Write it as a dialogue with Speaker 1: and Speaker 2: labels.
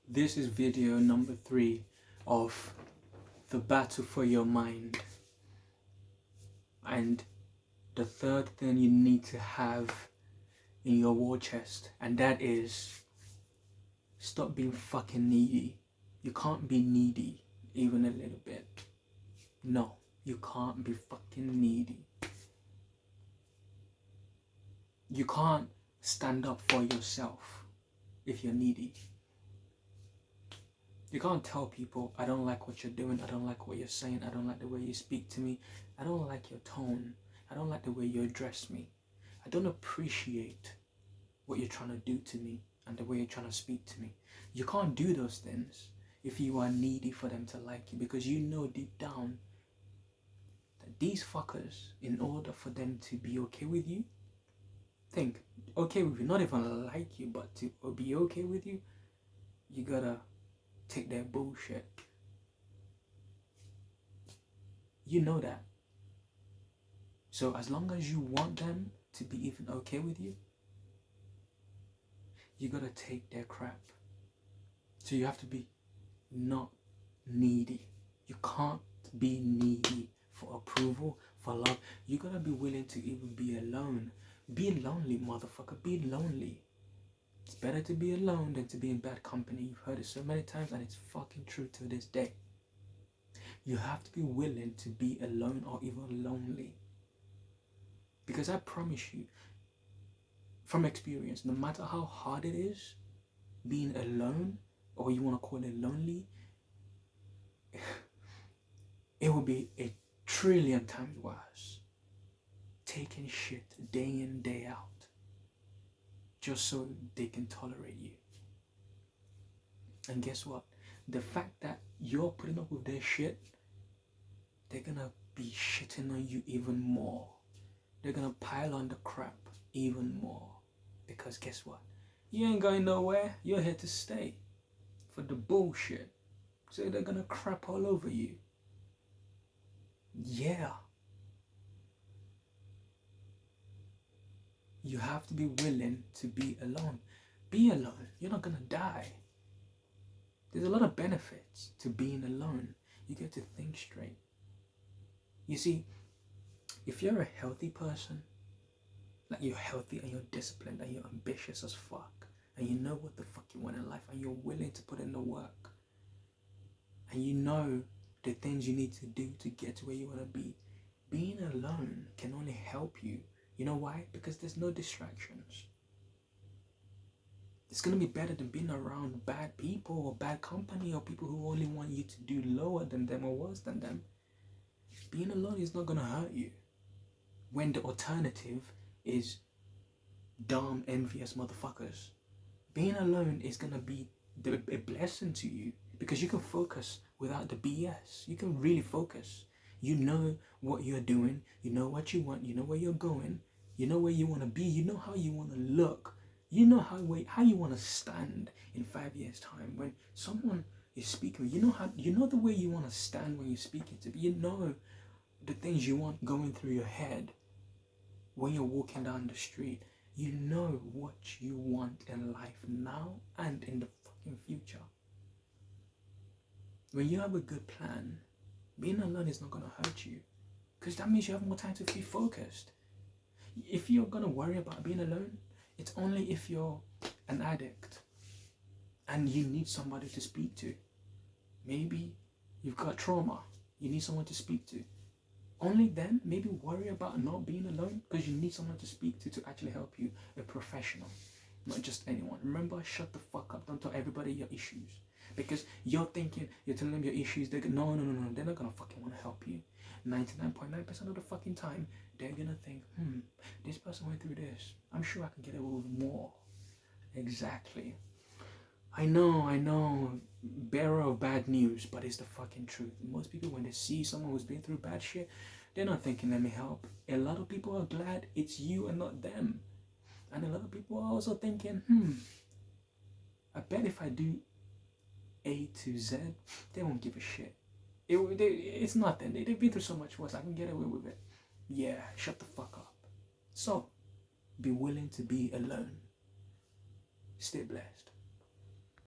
Speaker 1: This is video number 3 of the battle for your mind. And the third thing you need to have in your war chest, and that is stop being fucking needy. You can't be needy even a little bit. No, you can't be fucking needy. You can't stand up for yourself if you're needy. You can't tell people, I don't like what you're doing, I don't like what you're saying, I don't like the way you speak to me, I don't like your tone, I don't like the way you address me, I don't appreciate what you're trying to do to me and the way you're trying to speak to me. You can't do those things if you are needy for them to like you, because you know deep down that these fuckers, in order for them to be okay with you, okay with you, not even like you, but to be okay with you, you gotta take their bullshit. You know that. So as long as you want them to be even okay with you, you gotta take their crap. So you have to be not needy. You can't be needy for approval, for love. You gotta be willing to even be alone. Be lonely, motherfucker. Be lonely. It's better to be alone than to be in bad company. You've heard it so many times and it's fucking true to this day. You have to be willing to be alone or even lonely. Because I promise you, from experience, no matter how hard it is, being alone, or you want to call it lonely, it will be a trillion times worse. Taking shit day in, day out, just so they can tolerate you. And guess what? The fact that you're putting up with their shit, they're gonna be shitting on you even more. They're gonna pile on the crap even more. Because guess what? You ain't going nowhere. You're here to stay for the bullshit. So they're gonna crap all over you. Yeah. You have to be willing to be alone. Be alone. You're not gonna die. There's a lot of benefits to being alone. You get to think straight. You see, if you're a healthy person, like you're healthy and you're disciplined and you're ambitious as fuck, and you know what the fuck you want in life and you're willing to put in the work, and you know the things you need to do to get to where you want to be, being alone can only help you. You know why? Because there's no distractions. It's going to be better than being around bad people or bad company or people who only want you to do lower than them or worse than them. Being alone is not going to hurt you when the alternative is dumb, envious motherfuckers. Being alone is going to be a blessing to you because you can focus without the BS. You can really focus. You know what you're doing. You know what you want. You know where you're going. You know where you want to be. You know how you want to look. You know how you want to stand in 5 years' time. When someone is speaking, you know the way you want to stand when you're speaking to. You know the things you want going through your head when you're walking down the street. You know what you want in life now and in the fucking future. When you have a good plan, being alone is not going to hurt you, because that means you have more time to be focused. If you're going to worry about being alone, it's only if you're an addict and you need somebody to speak to. Maybe you've got trauma, you need someone to speak to. Only then, maybe worry about not being alone, because you need someone to speak to actually help you, a professional, not just anyone. Remember, shut the fuck up. Don't tell everybody your issues, because you're thinking, you're telling them your issues, they're no, they're not gonna fucking want to help you. 99.9% of the fucking time, they're gonna think, this person went through this, I'm sure I can get away with more. Exactly. I know, bearer of bad news, but it's the fucking truth. Most people, when they see someone who's been through bad shit, they're not thinking, let me help. A lot of people are glad it's you and not them. And a lot of people are also thinking, I bet if I do A to Z, they won't give a shit. It's nothing. They've been through so much worse. I can get away with it. Yeah, shut the fuck up. So, be willing to be alone. Stay blessed.